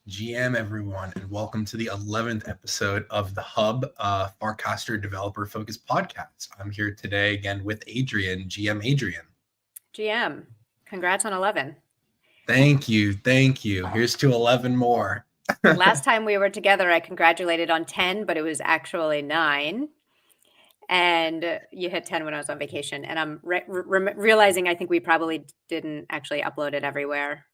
GM, everyone, and welcome to the 11th episode of the Hub Farcaster Developer Focused Podcast. I'm here today again with Adrian, GM Adrian. GM, congrats on 11. Thank you. Here's to 11 more. Last time we were together, I congratulated on 10, but it was actually 9. And you hit 10 when I was on vacation. And I'm realizing I think we probably didn't actually upload it everywhere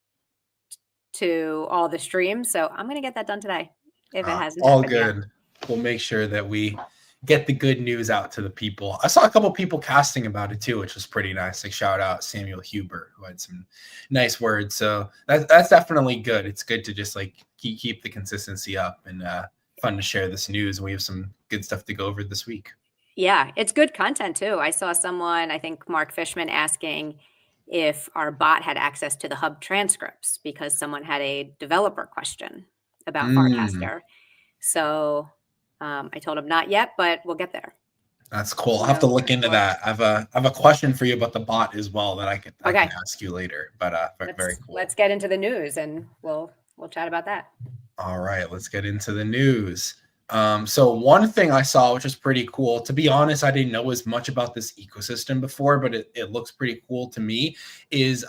to all the streams. So I'm going to get that done today if it hasn't all happened good. Yet. We'll make sure that we get the good news out to the people. I saw a couple people casting about it too, which was pretty nice. Like shout out Samuel Huber, who had some nice words. So that's definitely good. It's good to just like keep the consistency up and fun to share this news. We have some good stuff to go over this week. Yeah, it's good content too. I saw someone, I think Mark Fishman, asking if our bot had access to the Hub transcripts because someone had a developer question about Farcaster. So I told him not yet, but we'll get there. That's cool. I'll have to look into that. I have a question for you about the bot as well that I can ask you later. But very cool. Let's get into the news and we'll chat about that. All right, let's get into the news. So one thing I saw, which is pretty cool, to be honest, I didn't know as much about this ecosystem before, but it looks pretty cool to me, is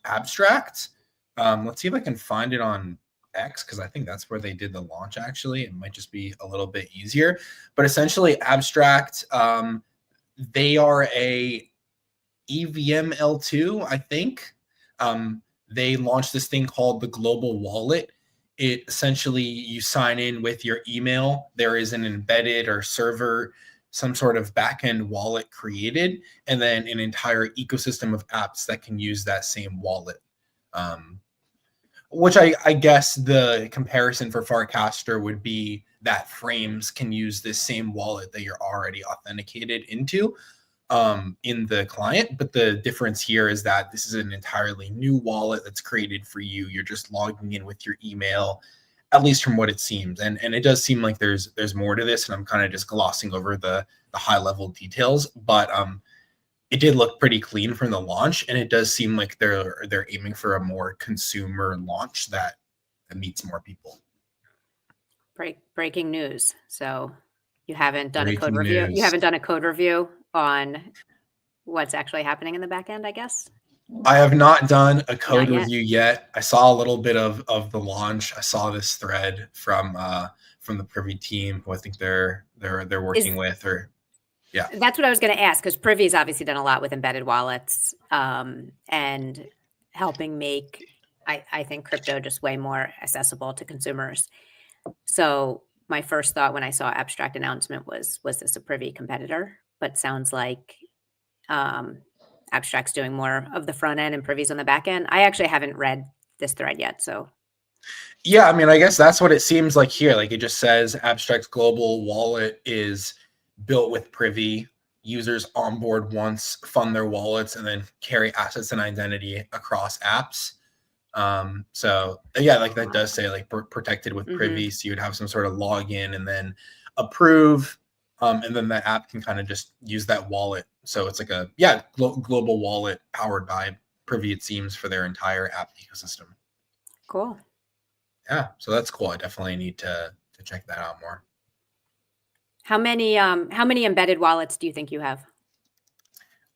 Abstract. Let's see if I can find it on X, because I think that's where they did the launch. Actually, it might just be a little bit easier, but essentially Abstract, they are a EVM L2, I think. They launched this thing called the Global Wallet. It essentially, you sign in with your email. There is an embedded or server, some sort of backend wallet created, and then an entire ecosystem of apps that can use that same wallet. Which I guess the comparison for Farcaster would be that Frames can use this same wallet that you're already authenticated into in the client. But the difference here is that this is an entirely new wallet that's created for you. You're just logging in with your email, at least from what it seems. And it does seem like there's more to this, and I'm kind of just glossing over the high level details. But it did look pretty clean from the launch, and it does seem like they're aiming for a more consumer launch that meets more people. Breaking news. So you haven't done a code review. You haven't done a code review on what's actually happening in the back end, I guess. I have not done a code review yet. I saw a little bit of the launch. I saw this thread from the Privy team, who I think they're working with, or yeah. That's what I was going to ask, because Privy's obviously done a lot with embedded wallets and helping make, I think, crypto just way more accessible to consumers. So my first thought when I saw Abstract announcement was this a Privy competitor? But sounds like Abstract's doing more of the front end and Privy's on the back end. I actually haven't read this thread yet, so. Yeah, I mean, I guess that's what it seems like here. Like it just says Abstract's global wallet is built with Privy. Users onboard once, fund their wallets, and then carry assets and identity across apps. So yeah, like that does say like protected with Privy. So you'd have some sort of login and then approve. And then that app can kind of just use that wallet. So it's like a global wallet powered by Privy, it seems, for their entire app ecosystem. Cool. Yeah, so that's cool. I definitely need to check that out more. How many embedded wallets do you think you have?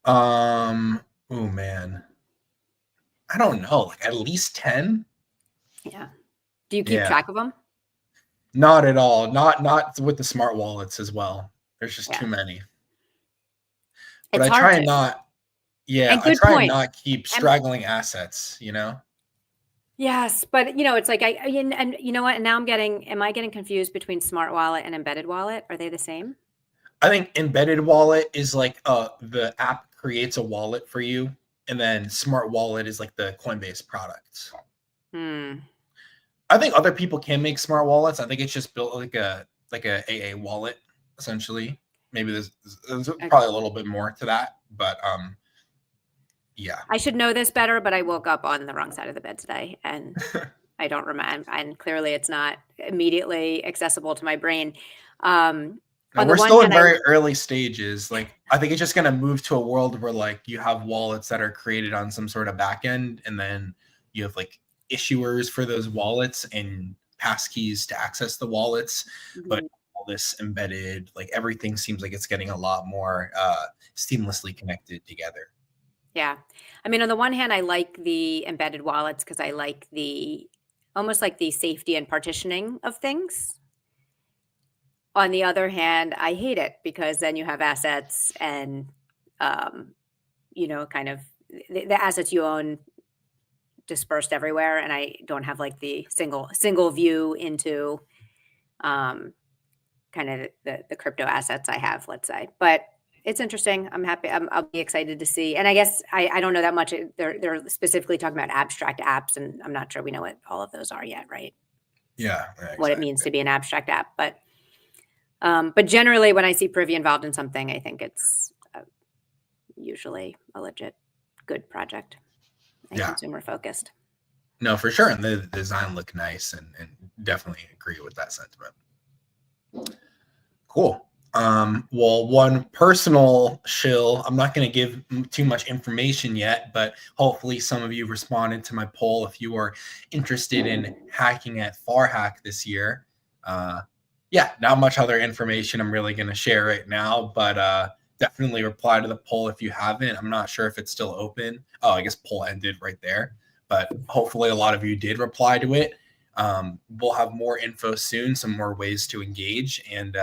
Oh man, I don't know. Like at least 10. Yeah. Do you keep track of them? Not at all. Not with the smart wallets as well. There's just too many. But it's I try and not. Yeah, I try and not keep straggling assets. You know. Yes, but it's like and you know what? And now am I getting confused between smart wallet and embedded wallet? Are they the same? I think embedded wallet is like the app creates a wallet for you, and then smart wallet is like the Coinbase products. I think other people can make smart wallets. I think it's just built like a AA wallet, essentially. Maybe there's probably a little bit more to that, but yeah. I should know this better, but I woke up on the wrong side of the bed today, and I don't remember. And clearly, it's not immediately accessible to my brain. We're still in very early stages. Like I think it's just going to move to a world where like you have wallets that are created on some sort of backend, and then you have like issuers for those wallets and passkeys to access the wallets, but Mhm. all this embedded, like everything seems like it's getting a lot more seamlessly connected together. Yeah. I mean, on the one hand, I like the embedded wallets because I like the almost like the safety and partitioning of things. On the other hand, I hate it because then you have assets and, um, kind of the assets you own dispersed everywhere, and I don't have like the single view into um, kind of the crypto assets I have, let's say. But it's interesting. I'm happy. I'll be excited to see. And I guess I don't know that much. They're specifically talking about abstract apps, and I'm not sure we know what all of those are yet, right? Yeah, What it means exactly. to be an abstract app, but generally, when I see Privy involved in something, I think it's usually a legit good project and Yeah, consumer focused. no, for sure. And the design look nice, and definitely agree with that sentiment. Cool. Well, one personal shill, I'm not going to give too much information yet, but hopefully some of you responded to my poll if you are interested in hacking at FarHack this year. Yeah, not much other information I'm really going to share right now, but definitely reply to the poll if you haven't. I'm not sure if it's still open. Oh, I guess poll ended right there, but hopefully a lot of you did reply to it. We'll have more info soon, some more ways to engage, and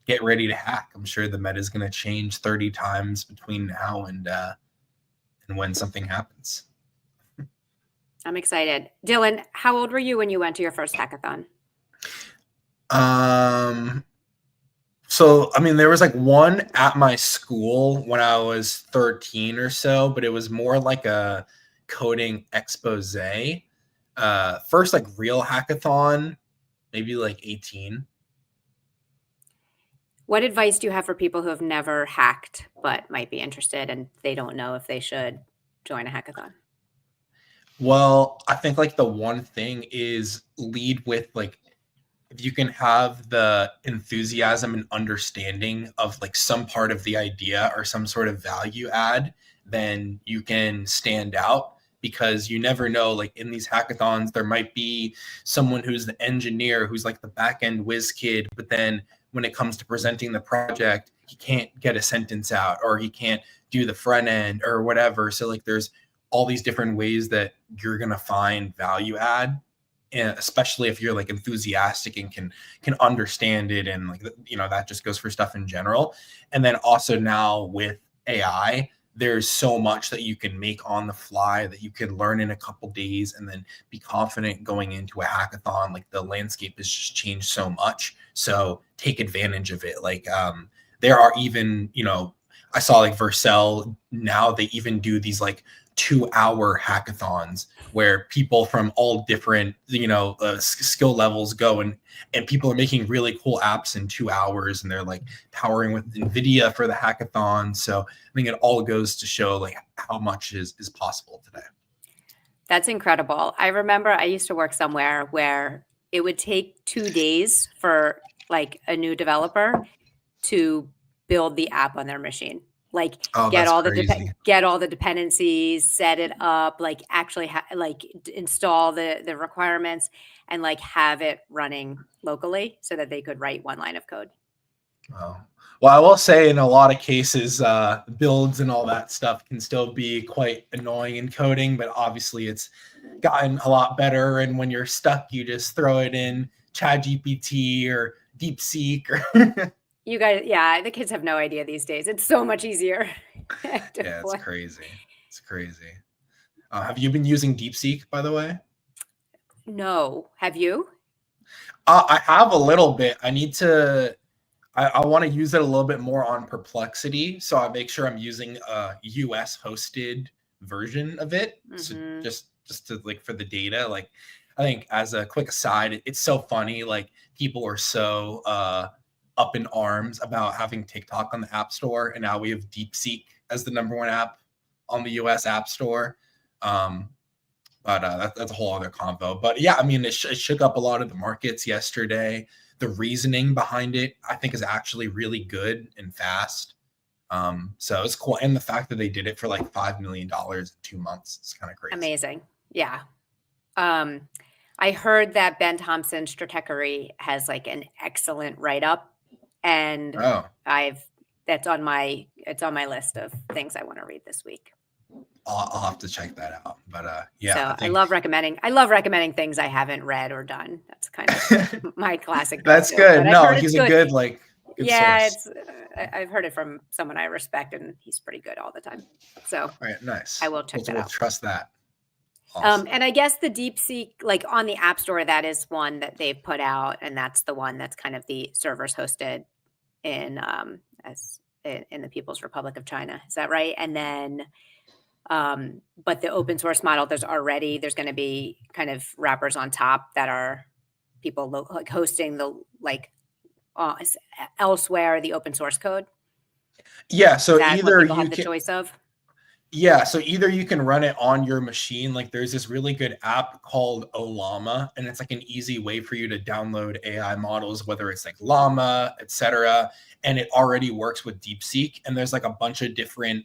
get ready to hack. I'm sure the meta is going to change 30 times between now and when something happens. I'm excited. Dylan, how old were you when you went to your first hackathon? Um, so I mean, there was like one at my school when I was 13 or so, but it was more like a coding expose. First like real hackathon, maybe like 18. What advice do you have for people who have never hacked but might be interested and they don't know if they should join a hackathon? Well, I think like the one thing is lead with like if you can have the enthusiasm and understanding of like some part of the idea or some sort of value add, then you can stand out because you never know. Like in these hackathons, there might be someone who's the engineer who's like the back end whiz kid, but then when it comes to presenting the project, he can't get a sentence out or he can't do the front end or whatever. So like there's all these different ways that you're gonna find value add, and especially if you're like enthusiastic and can understand it, and like that just goes for stuff in general. And then also now with AI, there's so much that you can make on the fly that you can learn in a couple days and then be confident going into a hackathon. Like the landscape has just changed so much, so take advantage of it. Like there are even I saw like Vercel now, they even do these like 2-hour hackathons where people from all different skill levels go, and people are making really cool apps in 2 hours, and they're like powering with NVIDIA for the hackathon. So I think it all goes to show like how much is possible today. That's incredible. I remember I used to work somewhere where it would take 2 days for like a new developer to build the app on their machine. Like Oh, that's crazy. get all the dependencies, set it up, like actually install the requirements and like have it running locally so that they could write one line of code. Oh. Well, I will say in a lot of cases, builds and all that stuff can still be quite annoying in coding, but obviously it's gotten a lot better. And when you're stuck, you just throw it in ChatGPT or DeepSeek. Or You guys, yeah, the kids have no idea these days. It's so much easier to yeah, it's deploy. crazy. It's crazy. Have you been using DeepSeek, by the way? No, have you? I have a little bit. I need to. I want to use it a little bit more on Perplexity, so I make sure I'm using a US hosted version of it. So Hmm. just to like for the data, like I think as a quick aside, it's so funny. Like people are so up in arms about having TikTok on the App Store, and now we have DeepSeek as the #1 app on the US App Store. Um, but that's a whole other convo. But yeah, I mean, it shook up a lot of the markets yesterday. The reasoning behind it, I think, is actually really good and fast. So it's cool. And the fact that they did it for like $5 million in 2 months is kind of crazy. Amazing. Yeah. I heard that Ben Thompson's Stratechery has like an excellent write-up, and Oh, that's on my list of things I want to read this week. I'll have to check that out. But yeah, So I I think love recommending things I haven't read or done. That's kind of my classic that's go-to. good. But I've No, heard it's he's a good. good good Yeah, source. I've heard it from someone I respect, and he's pretty good all the time. So All right, nice. I will check that We'll out. trust that. Awesome. And I guess the DeepSeek, like on the App Store, that is one that they've put out, and that's the one that's kind of the servers hosted in in the People's Republic of China. Is that right? And then, but the open source model, there's going to be kind of wrappers on top that are people like hosting the elsewhere the open source code. Yeah, so Is that what either people you have the can choice of? Yeah, so either you can run it on your machine, like there's this really good app called Olama, and it's like an easy way for you to download AI models, whether it's like Llama, etc. And it already works with DeepSeek. And there's like a bunch of different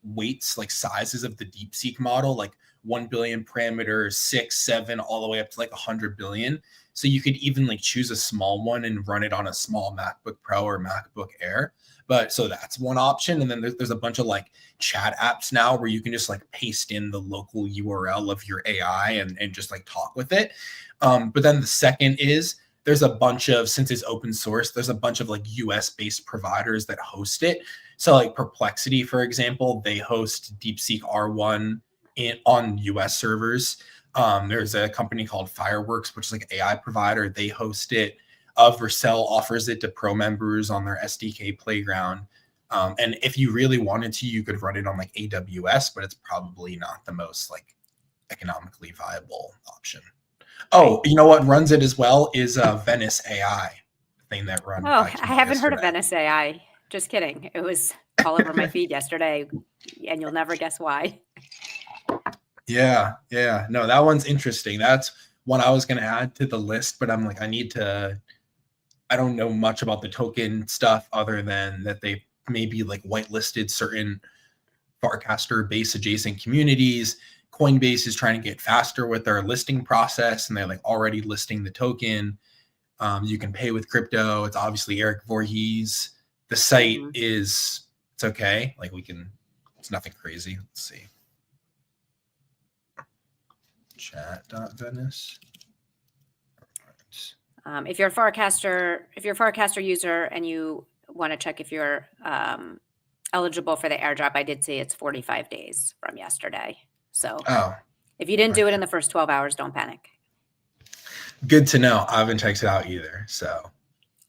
weights, like sizes of the DeepSeek model, like 1 billion parameters, 6, 7, all the way up to like 100 billion. So you could even like choose a small one and run it on a small MacBook Pro or MacBook Air. But so that's one option. And then there's a bunch of like chat apps now where you can just like paste in the local URL of your AI and just like talk with it. But then the second is there's a bunch of, since it's open source, there's a bunch of like US based providers that host it. So like Perplexity, for example, they host DeepSeek R1 on US servers. There's a company called Fireworks, which is like an AI provider. They host it. Vercel offers it to pro members on their SDK playground. And if you really wanted to, you could run it on like AWS, but it's probably not the most like economically viable option. Oh, you know what runs it as well is Venice AI thing that run. Oh, I haven't heard of Venice AI. Just kidding. It was all over my feed yesterday, and you'll never guess why. Yeah. No, that one's interesting. That's one I was going to add to the list, but I'm like, I don't know much about the token stuff other than that they maybe like whitelisted certain Farcaster base adjacent communities. Coinbase is trying to get faster with their listing process, and they're like already listing the token. You can pay with crypto. It's obviously Eric Voorhees. The site it's okay. Like it's nothing crazy. Let's see. Chat.venice. If you're a Farcaster user and you want to check if you're eligible for the airdrop, I did see it's 45 days from yesterday. So if you didn't do it in the first 12 hours, don't panic. Good to know. I haven't checked it out either. So,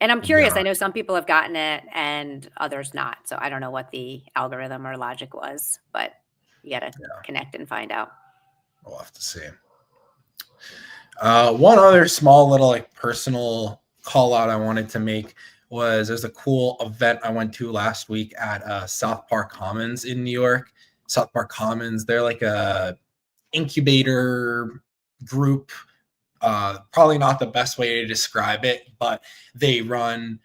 and I'm curious. I know some people have gotten it and others not. So I don't know what the algorithm or logic was, but you got to connect and find out. We'll have to see. One other small little like personal call out I wanted to make was there's a cool event I went to last week at South Park Commons in New York. South Park Commons, they're like a incubator group. Probably not the best way to describe it, but they run,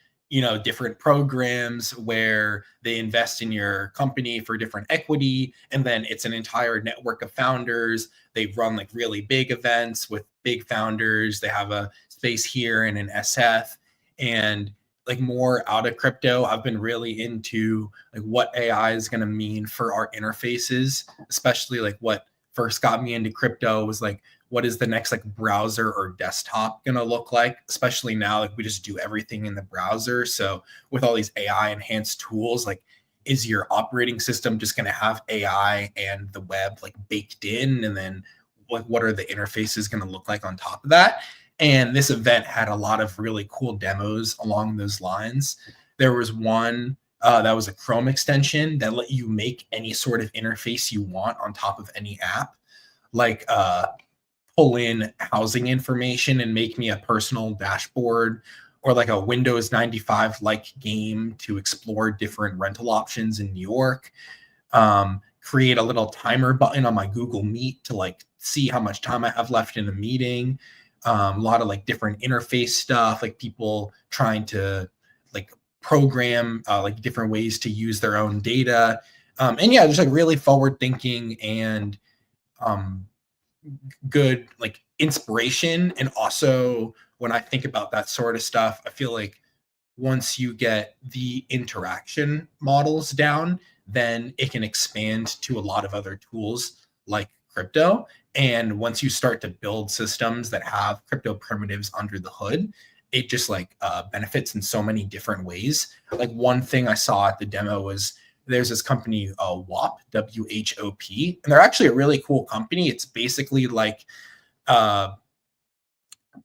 different programs where they invest in your company for different equity. And then it's an entire network of founders. They run like really big events with big founders. They have a space here in an SF. And like more out of crypto, I've been really into like what AI is going to mean for our interfaces, especially like what first got me into crypto was like, what is the next like browser or desktop going to look like? Especially now, like we just do everything in the browser. So with all these AI enhanced tools, like is your operating system just going to have AI and the web like baked in? And then what are the interfaces going to look like on top of that? And this event had a lot of really cool demos along those lines. There was one that was a Chrome extension that let you make any sort of interface you want on top of any app, like pull in housing information and make me a personal dashboard, or like a Windows 95 like game to explore different rental options in New York. Create a little timer button on my Google Meet to like see how much time I have left in a meeting. A lot of like different interface stuff, like people trying to like program like different ways to use their own data. And yeah, just like really forward thinking and good like inspiration. And also when I think about that sort of stuff, I feel like once you get the interaction models down, then it can expand to a lot of other tools like crypto. And once you start to build systems that have crypto primitives under the hood, it just like benefits in so many different ways. Like one thing I saw at the demo was there's this company, WHOP, WHOP, and they're actually a really cool company. It's basically like uh,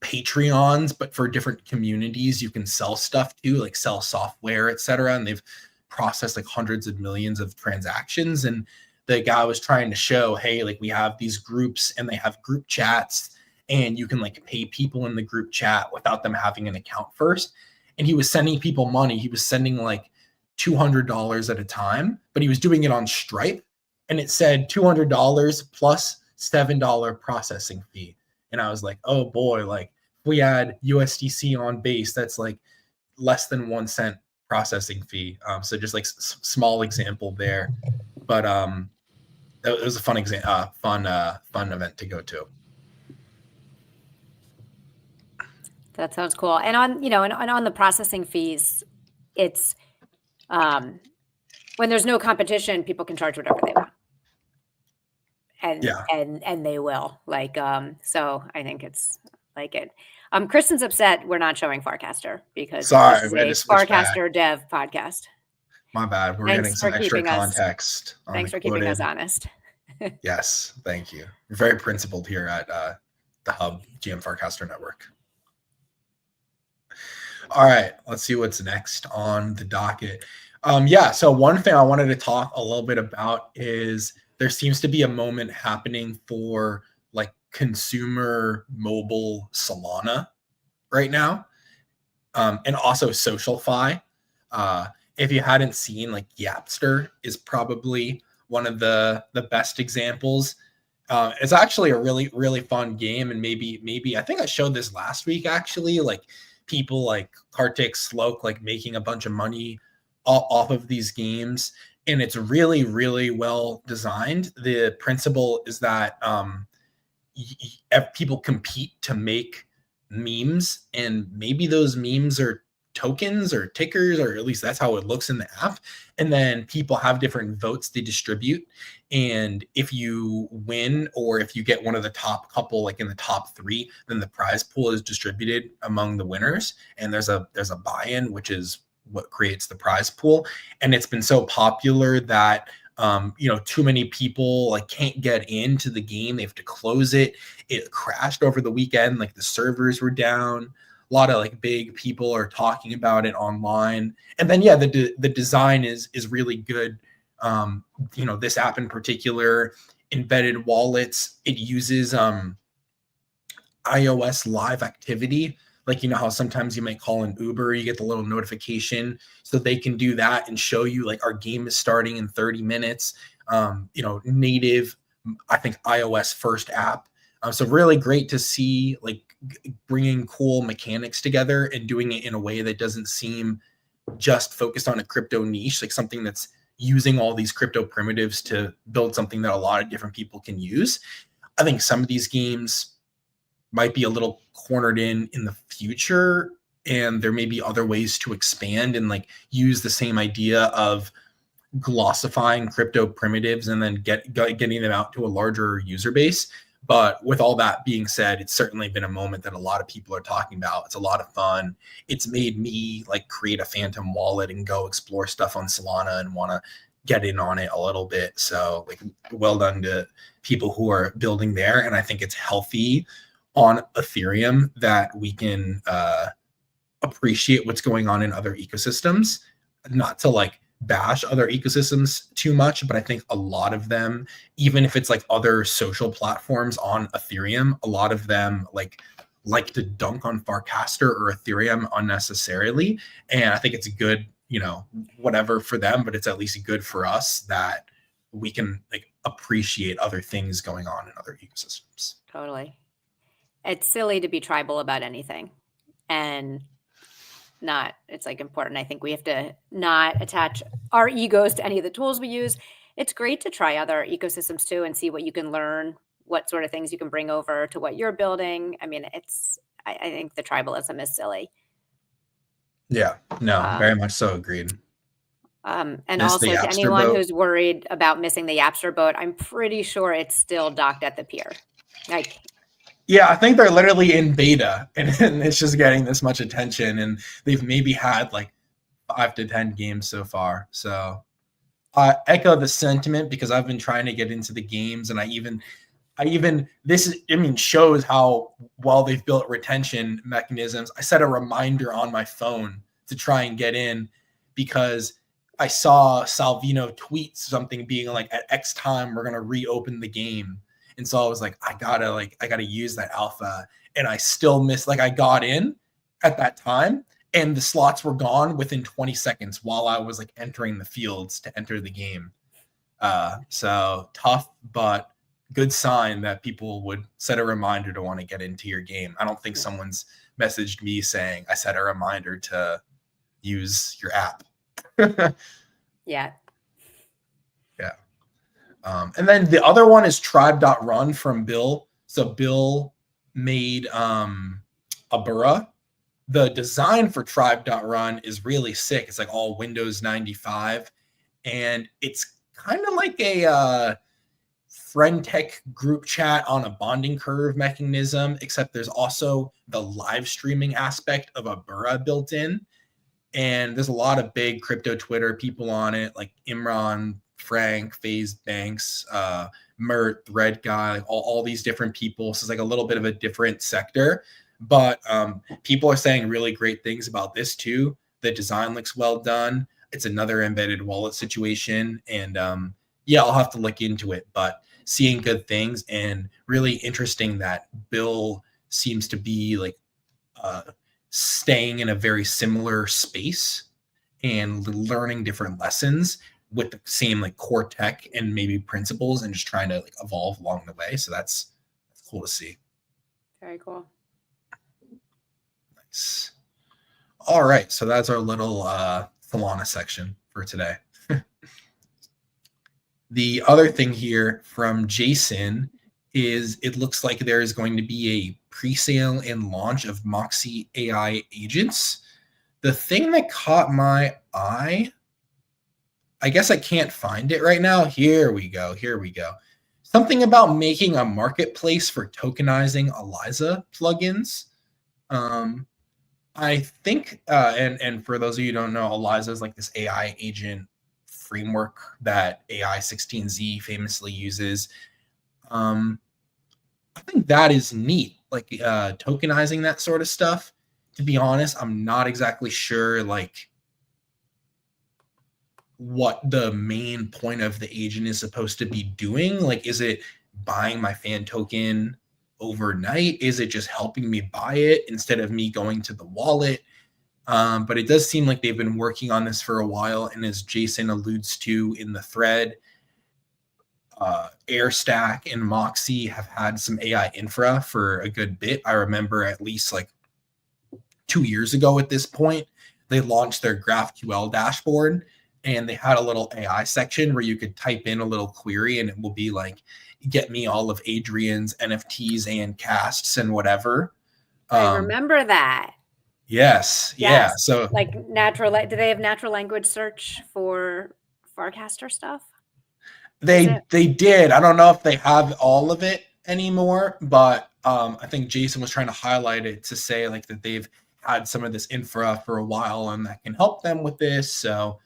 Patreons, but for different communities you can sell stuff to, like sell software, etc. And they've processed like hundreds of millions of transactions. And the guy was trying to show, hey, like we have these groups and they have group chats, and you can like pay people in the group chat without them having an account first. And he was sending people money. He was sending like $200 at a time, but he was doing it on Stripe, and it said $200 plus $7 processing fee. And I was like, oh boy, like if we add USDC on base, that's like less than 1 cent processing fee. So just like small example there, but it was a fun fun event to go to. That sounds cool. And on, and on the processing fees, it's when there's no competition, people can charge whatever they want. And Yeah. and they will. Like so I think it's like it. Kristen's upset we're not showing Farcaster because Sorry, this is a Farcaster dev podcast. My bad. We're Thanks getting some extra context. Thanks for keeping us honest. Yes, thank you. We're very principled here at the Hub GM Farcaster Network. All right, let's see what's next on the docket. Yeah, so one thing I wanted to talk a little bit about is there seems to be a moment happening for like consumer mobile Solana right now, and also SocialFi. If you hadn't seen, like Yapster is probably one of the best examples. It's actually a really fun game, and maybe I think I showed this last week actually. Like people like Kartik, Sloke, like making a bunch of money off of these games, and it's really well designed. The principle is that people compete to make memes, and maybe those memes are tokens or tickers, or at least that's how it looks in the app. And then people have different votes they distribute, and if you win or if you get one of the top couple, like in the top 3, then the prize pool is distributed among the winners, and there's a buy-in, which is what creates the prize pool. And it's been so popular that too many people like can't get into the game. They have to close it. It crashed over the weekend, like the servers were down. A lot of like big people are talking about it online. And then the design is really good. This app in particular, embedded wallets, it uses iOS live activity. Like, how sometimes you might call an Uber, you get the little notification, so they can do that and show you like our game is starting in 30 minutes. Native, I think iOS first app. So really great to see like bringing cool mechanics together and doing it in a way that doesn't seem just focused on a crypto niche, like something that's using all these crypto primitives to build something that a lot of different people can use. I think some of these games might be a little cornered in the future, and there may be other ways to expand and like use the same idea of glossifying crypto primitives and then getting them out to a larger user base. But with all that being said, it's certainly been a moment that a lot of people are talking about. It's a lot of fun. It's made me like create a Phantom wallet and go explore stuff on Solana and want to get in on it a little bit. So like, well done to people who are building there. And I think it's healthy on Ethereum that we can appreciate what's going on in other ecosystems, not to like bash other ecosystems too much, but I think a lot of them, even if it's like other social platforms on Ethereum, a lot of them like to dunk on Farcaster or Ethereum unnecessarily. And I think it's good, whatever for them, but it's at least good for us that we can like appreciate other things going on in other ecosystems. Totally. It's silly to be tribal about anything, and it's like important. I think we have to not attach our egos to any of the tools we use. It's great to try other ecosystems too and see what you can learn what sort of things you can bring over to what you're building. I mean, I think the tribalism is silly. Yeah, no, very much so agreed. And Miss the also to Yapster anyone boat. who's worried about missing the Yapster boat, I'm pretty sure it's still docked at the pier. Like, yeah, I think they're literally in beta, and it's just getting this much attention, and they've maybe had like 5 to 10 games so far. So I echo the sentiment because I've been trying to get into the games, and I even this is, I mean, shows how well they've built retention mechanisms. I set a reminder on my phone to try and get in because I saw Salvino tweet something being like, at X time we're gonna reopen the game, and so I was like, I gotta use that alpha, and I still missed. Like, I got in at that time, and the slots were gone within 20 seconds while I was like entering the fields to enter the game. So tough, but good sign that people would set a reminder to want to get into your game. I don't think someone's messaged me saying I set a reminder to use your app. yeah. Yeah. And then the other one is tribe.run from Bill. So Bill made a Burra. The design for tribe.run is really sick. It's like all Windows 95, and it's kind of like a friend tech group chat on a bonding curve mechanism, except there's also the live streaming aspect of a Burra built in. And there's a lot of big crypto Twitter people on it, like Imran, Frank, FaZe Banks, Mert, Thread Guy, like all these different people. So it's like a little bit of a different sector. But people are saying really great things about this too. The design looks well done. It's another embedded wallet situation. And yeah, I'll have to look into it. But seeing good things, and really interesting that Bill seems to be like staying in a very similar space and learning different lessons with the same like core tech and maybe principles, and just trying to like evolve along the way. So that's cool to see. Very cool. Nice. All right, so that's our little Solana section for today. The other thing here from Jason is it looks like there is going to be a pre-sale and launch of Moxie AI agents. The thing that caught my eye, I guess I can't find it right now. Here we go. Something about making a marketplace for tokenizing ELIZA plugins. I think, and for those of you who don't know, ELIZA is like this AI agent framework that AI16Z famously uses. I think that is neat, like tokenizing that sort of stuff. To be honest, I'm not exactly sure like what the main point of the agent is supposed to be doing. Like, is it buying my fan token overnight? Is it just helping me buy it instead of me going to the wallet? But it does seem like they've been working on this for a while. And as Jason alludes to in the thread, Airstack and Moxie have had some AI infra for a good bit. I remember at least like 2 years ago at this point, they launched their GraphQL dashboard, and they had a little AI section where you could type in a little query and it will be like, get me all of Adrian's NFTs and casts and whatever. I remember that. Yes. Yeah. So like do they have natural language search for Farcaster stuff? They did. I don't know if they have all of it anymore, but I think Jason was trying to highlight it to say like that they've had some of this infra for a while and that can help them with this. So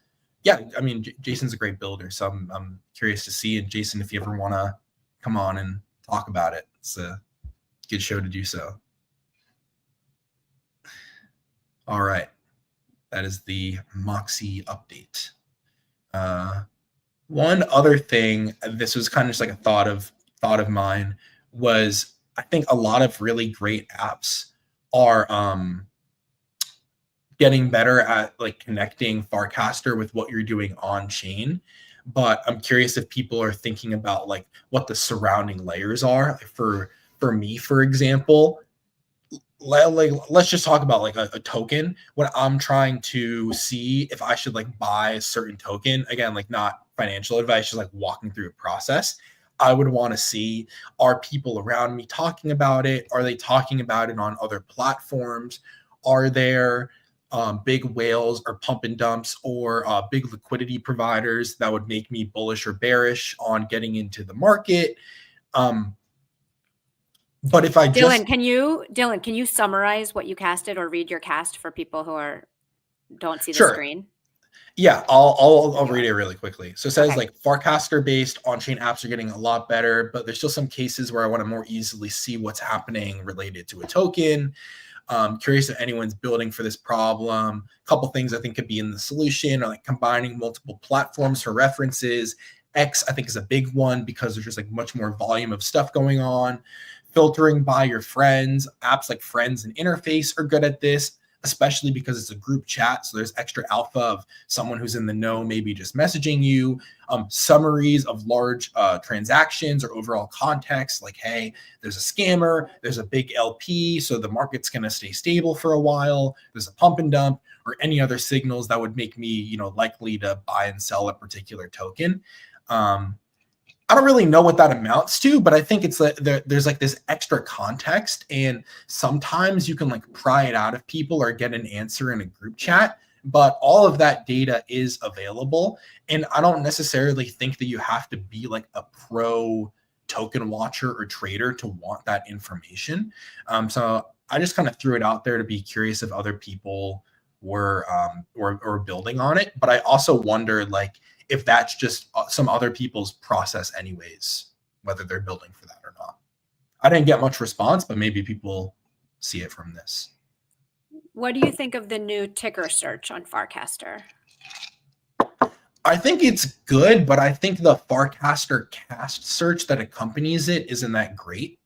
yeah, I mean, Jason's a great builder, so I'm curious to see. And Jason, if you ever want to come on and talk about it, it's a good show to do so. All right, that is the Moxie update. One other thing, this was kind of just like a thought of mine, was I think a lot of really great apps are getting better at like connecting Farcaster with what you're doing on chain. But I'm curious if people are thinking about like what the surrounding layers are. For me, for example, let's just talk about like a token. When I'm trying to see if I should like buy a certain token, again, like not financial advice, just like walking through a process, I would want to see, are people around me talking about it? Are they talking about it on other platforms? Are there big whales or pump and dumps or big liquidity providers that would make me bullish or bearish on getting into the market? But if I Dylan, can you summarize what you casted or read your cast for people who don't see the Sure. screen? Yeah, I'll read it really quickly. So it says Okay. like Farcaster based on-chain apps are getting a lot better, but there's still some cases where I want to more easily see what's happening related to a token. Curious if anyone's building for this problem. A couple things I think could be in the solution are like combining multiple platforms for references. X I think is a big one because there's just like much more volume of stuff going on. Filtering by your friends. Apps like Friends and Interface are good at this, especially because it's a group chat. So there's extra alpha of someone who's in the know, maybe just messaging you. Summaries of large transactions or overall context, like, hey, there's a scammer, there's a big LP, so the market's going to stay stable for a while. There's a pump and dump, or any other signals that would make me, likely to buy and sell a particular token. I don't really know what that amounts to, but I think it's like there's like this extra context, and sometimes you can like pry it out of people or get an answer in a group chat, but all of that data is available. And I don't necessarily think that you have to be like a pro token watcher or trader to want that information. So I just kind of threw it out there to be curious if other people were building on it. But I also wonder like if that's just some other people's process anyways, whether they're building for that or not. I didn't get much response, but maybe people see it from this. What do you think of the new ticker search on Farcaster? I think it's good, but I think the Farcaster cast search that accompanies it isn't that great.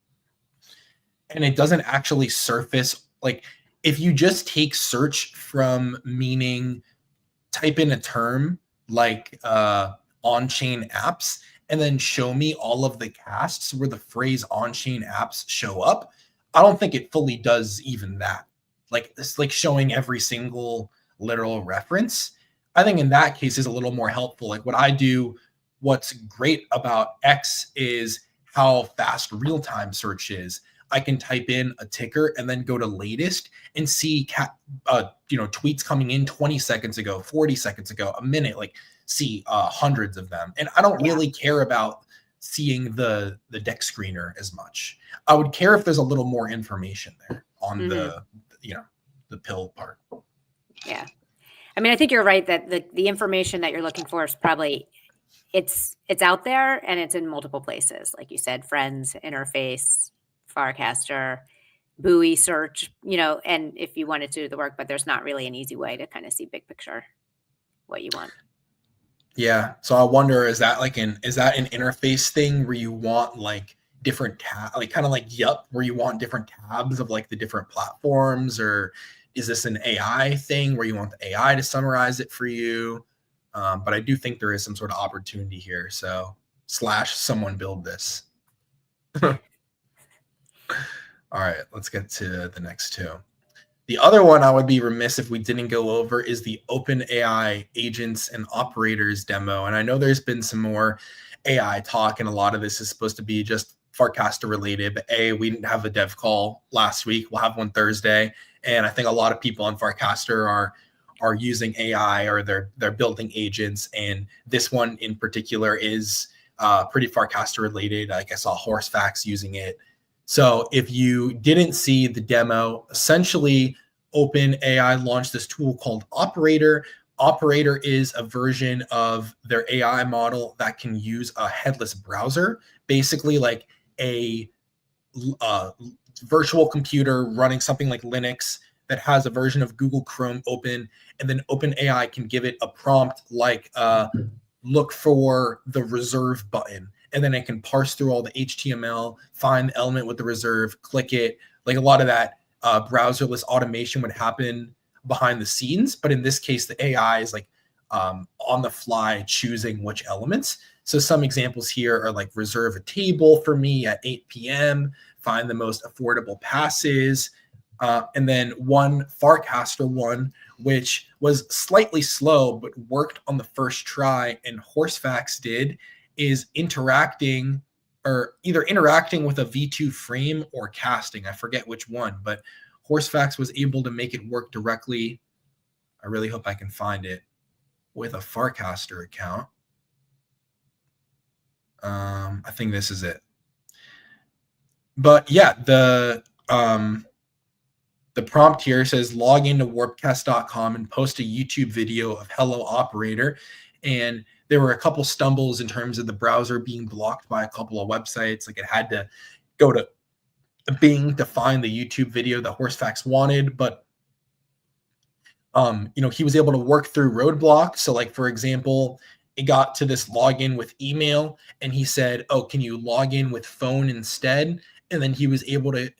And it doesn't actually surface, like, if you just take search from meaning type in a term like on-chain apps and then show me all of the casts where the phrase on-chain apps show up, I don't think it fully does even that. Like, it's like showing every single literal reference. I think in that case is a little more helpful. Like what I do, what's great about X is how fast real-time search is. I can type in a ticker and then go to latest and see tweets coming in 20 seconds ago, 40 seconds ago, a minute, like see hundreds of them. And I don't really care about seeing the deck screener as much. I would care if there's a little more information there on the pill part. Yeah. I mean, I think you're right that the information that you're looking for is probably it's out there and it's in multiple places. Like you said, Friends, Interface, Farcaster, buoy search, and if you wanted to do the work, but there's not really an easy way to kind of see big picture what you want. Yeah. So I wonder, is that an interface thing where you want like different tabs, like kind of like where you want different tabs of like the different platforms, or is this an AI thing where you want the AI to summarize it for you? But I do think there is some sort of opportunity here. So / someone build this. All right, let's get to the next two. The other one I would be remiss if we didn't go over is the OpenAI agents and operators demo. And I know there's been some more AI talk, and a lot of this is supposed to be just Farcaster related. But we didn't have a dev call last week. We'll have one Thursday. And I think a lot of people on Farcaster are using AI, or they're building agents. And this one in particular is pretty Farcaster related. Like I saw Horsefax using it. So if you didn't see the demo, essentially OpenAI launched this tool called Operator. Operator is a version of their AI model that can use a headless browser, basically like a virtual computer running something like Linux that has a version of Google Chrome open, and then OpenAI can give it a prompt like look for the reserve button, and then it can parse through all the HTML, find the element with the reserve, click it. Like a lot of that browserless automation would happen behind the scenes, but in this case, the AI is like on the fly choosing which elements. So some examples here are like reserve a table for me at 8 p.m., find the most affordable passes, and then one Farcaster one, which was slightly slow but worked on the first try, and Horsefax did, is interacting or either interacting with a V2 frame or casting. I forget which one, but Horsefax was able to make it work directly. I really hope I can find it with a Farcaster account. I think this is it. But yeah, the prompt here says log into warpcast.com and post a YouTube video of Hello Operator. And there were a couple stumbles in terms of the browser being blocked by a couple of websites. Like it had to go to Bing to find the YouTube video that Horsefax wanted, but he was able to work through roadblocks. So like, for example, it got to this login with email and he said, oh, can you log in with phone instead? And then he was able to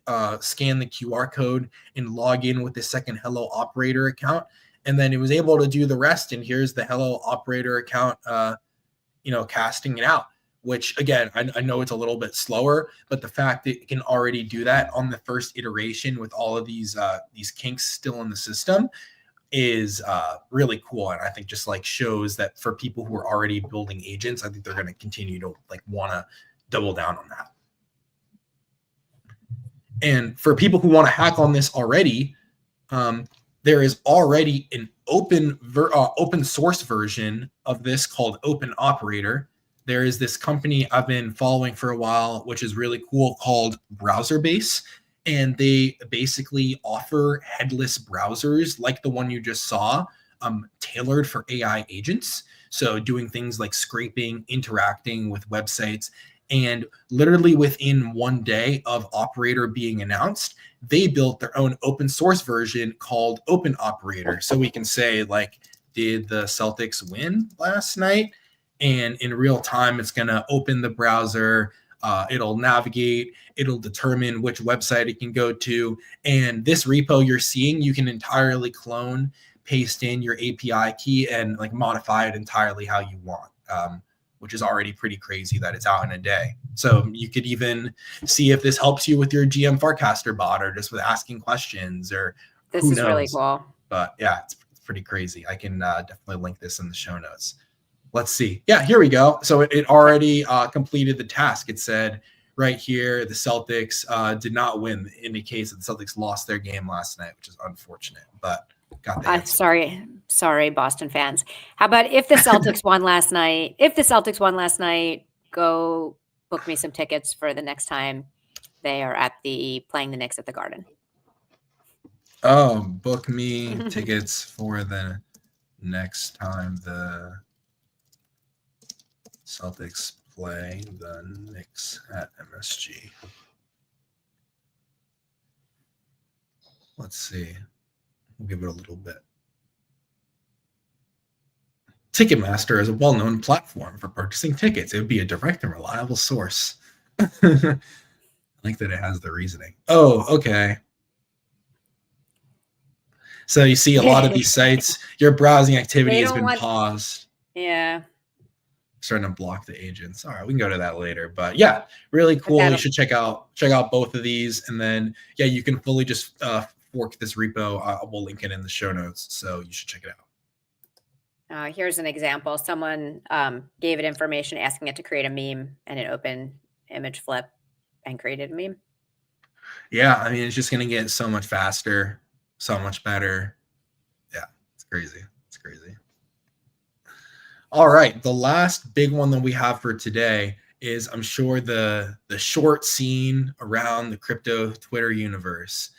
scan the QR code and log in with the second Hello Operator account. And then it was able to do the rest. And here's the Hello Operator account, casting it out, which again, I know it's a little bit slower, but the fact that it can already do that on the first iteration with all of these kinks still in the system is really cool. And I think just like shows that for people who are already building agents, I think they're going to continue to like want to double down on that. And for people who want to hack on this already, there is already an open source version of this called Open Operator. There is this company I've been following for a while, which is really cool, called BrowserBase. And they basically offer headless browsers like the one you just saw, tailored for AI agents. So doing things like scraping, interacting with websites. And literally within one day of Operator being announced, they built their own open source version called Open Operator. So we can say, like, did the Celtics win last night? And in real time, it's going to open the browser. It'll navigate. It'll determine which website it can go to. And this repo you're seeing, you can entirely clone, paste in your API key, and like modify it entirely how you want. Which is already pretty crazy that it's out in a day. So you could even see if this helps you with your GM Farcaster bot or just with asking questions or this is really cool. But yeah, it's pretty crazy. I can definitely link this in the show notes. Let's see. Yeah, here we go. So it already completed the task. It said right here, the Celtics did not win, indicates that the Celtics lost their game last night, which is unfortunate, but got the answer. Sorry, Boston fans. How about if the Celtics won last night? If the Celtics won last night, go book me some tickets for the next time they are playing the Knicks at the Garden. Oh, book me tickets for the next time the Celtics play the Knicks at MSG. Let's see. We'll give it a little bit. Ticketmaster is a well-known platform for purchasing tickets. It would be a direct and reliable source. I like that it has the reasoning. Oh, okay. So you see a lot of these sites, your browsing activity has been paused. Yeah. Starting to block the agents. All right, we can go to that later. But yeah, really cool. You should check out both of these. And then, yeah, you can fully just fork this repo. We'll link it in the show notes. So you should check it out. Here's an example. Someone gave it information asking it to create a meme, and it opened image flip and created a meme. Yeah, I mean, it's just going to get so much faster, so much better. Yeah, it's crazy. It's crazy. All right, the last big one that we have for today is, I'm sure, the short scene around the crypto Twitter universe.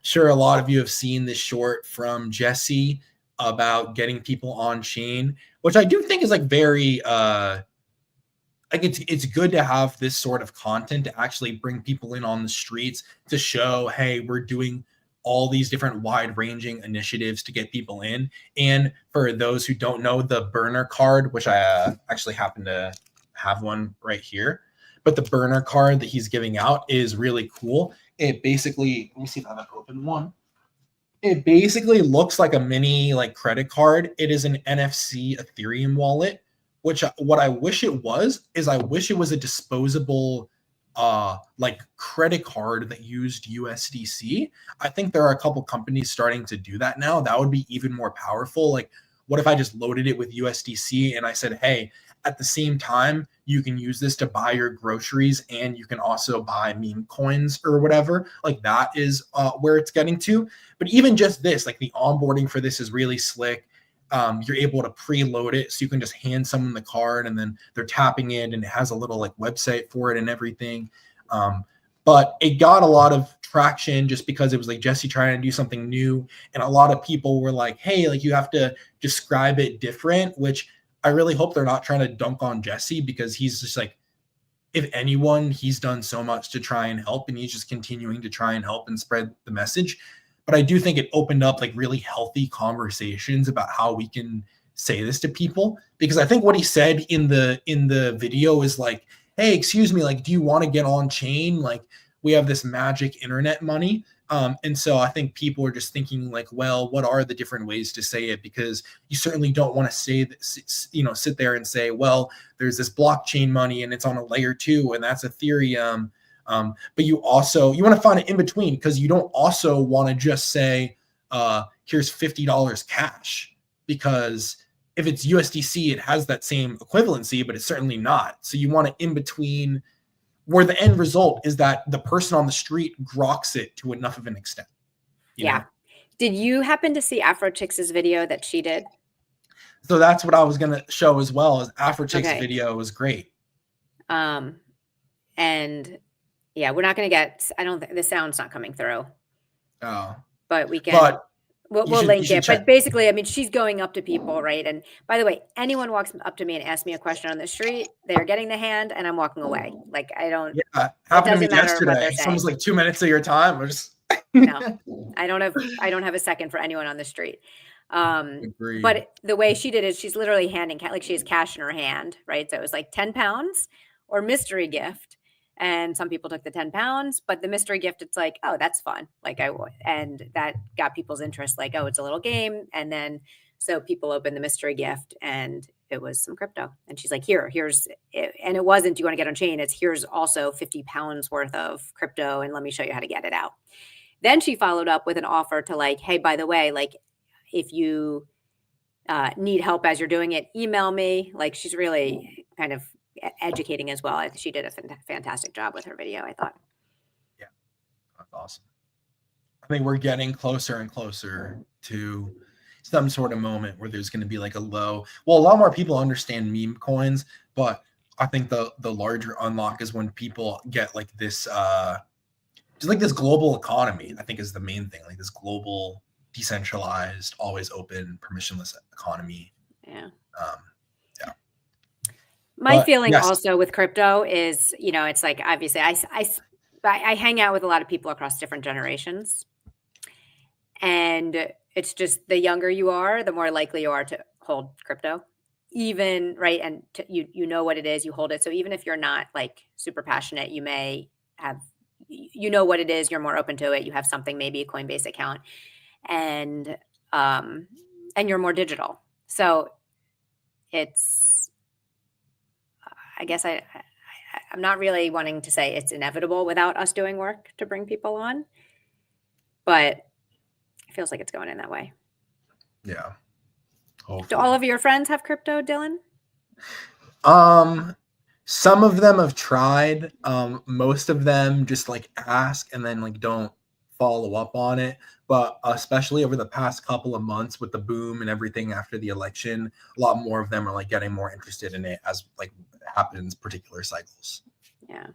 Sure, a lot of you have seen this short from Jesse about getting people on chain, which I do think is like very like it's good to have this sort of content to actually bring people in on the streets to show, hey, we're doing all these different wide-ranging initiatives to get people in. And for those who don't know, the burner card, which I actually happen to have one right here, but the burner card that he's giving out is really cool. It basically, let me see if I have an open one. It basically looks like a mini like credit card. It is an NFC Ethereum wallet, which what I wish it was is I wish it was a disposable like credit card that used USDC. I think there are a couple companies starting to do that now. That would be even more powerful. Like what if I just loaded it with USDC and I said, hey, at the same time, you can use this to buy your groceries and you can also buy meme coins or whatever. Like that is where it's getting to. But even just this, like the onboarding for this is really slick. You're able to preload it, so you can just hand someone the card and then they're tapping it and it has a little like website for it and everything. But it got a lot of traction just because it was like Jesse trying to do something new. And a lot of people were like, hey, like you have to describe it different, which I really hope they're not trying to dunk on Jesse, because he's just like, if anyone, he's done so much to try and help, and he's just continuing to try and help and spread the message. But I do think it opened up like really healthy conversations about how we can say this to people, because I think what he said in the video is like, hey, excuse me, like, do you want to get on chain? Like, we have this magic internet money. And so I think people are just thinking like, well, what are the different ways to say it? Because you certainly don't want to say that, you know, sit there and say, well, there's this blockchain money and it's on a layer 2 and that's Ethereum. But you want to find it in between, because you don't also want to just say, here's $50 cash, because if it's USDC, it has that same equivalency, but it's certainly not. So you want it in between, where the end result is that the person on the street groks it to enough of an extent. You know? Did you happen to see Afrochix's video that she did? So that's what I was going to show as well, as Afrochix's video was great. And yeah, we're not going to get, I don't think the sound's not coming through. Oh. But we can. We'll link it. Check. But basically, I mean, she's going up to people, right? And by the way, anyone walks up to me and asks me a question on the street, they're getting the hand and I'm walking away. Like, I don't. Yeah, happened to me yesterday. Someone's like 2 minutes of your time. No, I don't have a second for anyone on the street. But the way she did it, she's literally handing, like she has cash in her hand, right? So it was like 10 pounds or mystery gift. And some people took the 10 pounds, but the mystery gift, it's like, oh, that's fun. Like and that got people's interest. Like, oh, it's a little game. And then, so people opened the mystery gift and it was some crypto. And she's like, here's it. And it wasn't, do you want to get on chain? It's here's also 50 pounds worth of crypto. And let me show you how to get it out. Then she followed up with an offer to like, hey, by the way, like if you need help as you're doing it, email me. Like she's really kind of educating as well. She did a fantastic job with her video, I thought. Yeah, that's awesome. I think we're getting closer and closer to some sort of moment where there's going to be like a lot more people understand meme coins, but I think the larger unlock is when people get like this just like this global economy. I think is the main thing, like this global decentralized, always open, permissionless economy. Yeah. My feeling yes. Also with crypto is, you know, it's like, obviously I hang out with a lot of people across different generations, and it's just the younger you are, the more likely you are to hold crypto, even right. And you know what it is, you hold it. So even if you're not like super passionate, you may have, you know what it is, you're more open to it. You have something, maybe a Coinbase account, and you're more digital. So it's, I guess I'm not really wanting to say it's inevitable without us doing work to bring people on, but it feels like it's going in that way. Yeah. Hopefully. Do all of your friends have crypto, Dylan? Some of them have tried. Most of them just like ask and then like don't follow up on it. But especially over the past couple of months with the boom and everything after the election, a lot more of them are like getting more interested in it as like happens particular cycles. Yeah.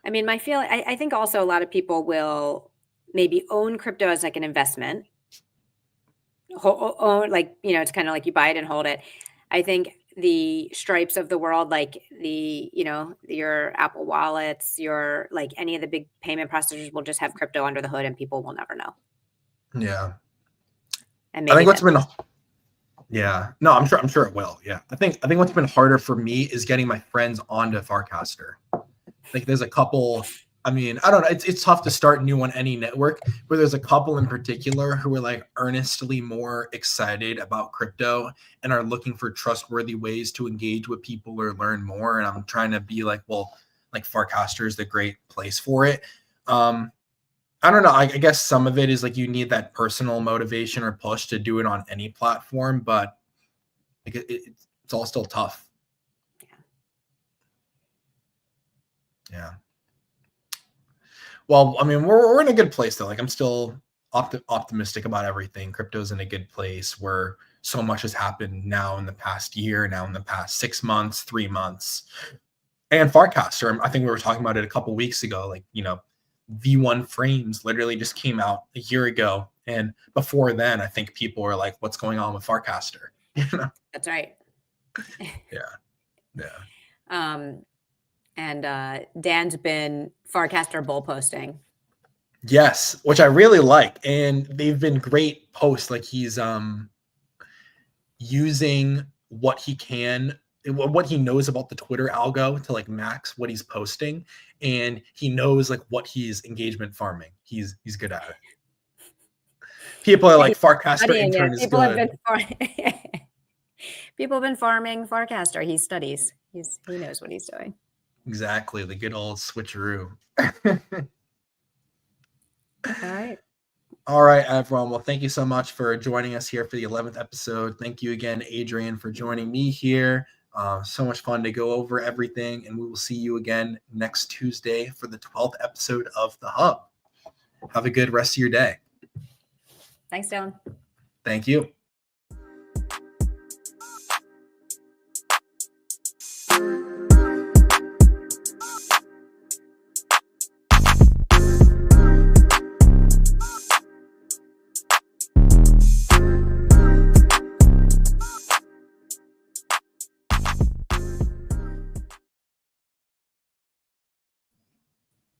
I mean, my feeling, I think also a lot of people will maybe own crypto as like an investment. Own, like, you know, it's kind of like you buy it and hold it. I think the Stripes of the world, like the, you know, your Apple wallets, your like any of the big payment processors will just have crypto under the hood and people will never know. Yeah. And maybe I think what's been, yeah, no, I'm sure it will. Yeah. I think what's been harder for me is getting my friends onto Farcaster. Like there's a couple, I mean, I don't know. It's tough to start new on any network, but there's a couple in particular who are like earnestly more excited about crypto and are looking for trustworthy ways to engage with people or learn more. And I'm trying to be like, well, like Farcaster is the great place for it. I don't know. I guess some of it is like you need that personal motivation or push to do it on any platform, but Like it's all still tough. Yeah. Well, I mean, we're in a good place though. Like I'm still optimistic about everything. Crypto's in a good place where so much has happened now in the past year, now in the past 6 months, 3 months. And Farcaster, I think we were talking about it a couple weeks ago. Like, V1 frames literally just came out a year ago. And before then, I think people were like, what's going on with Farcaster? That's right. Yeah. And Dan's been Farcaster bull posting. Yes, which I really like. And they've been great posts. Like he's using what he can, what he knows about the Twitter algo to like max what he's posting. And he knows like what he's engagement farming. He's good at it. People are like, Farcaster intern is good. People have been farming Farcaster. He studies. He knows what he's doing. Exactly. The good old switcheroo. All right, everyone. Well, thank you so much for joining us here for the 11th episode. Thank you again, Adrian, for joining me here. So much fun to go over everything. And we will see you again next Tuesday for the 12th episode of The Hub. Have a good rest of your day. Thanks, Dylan. Thank you.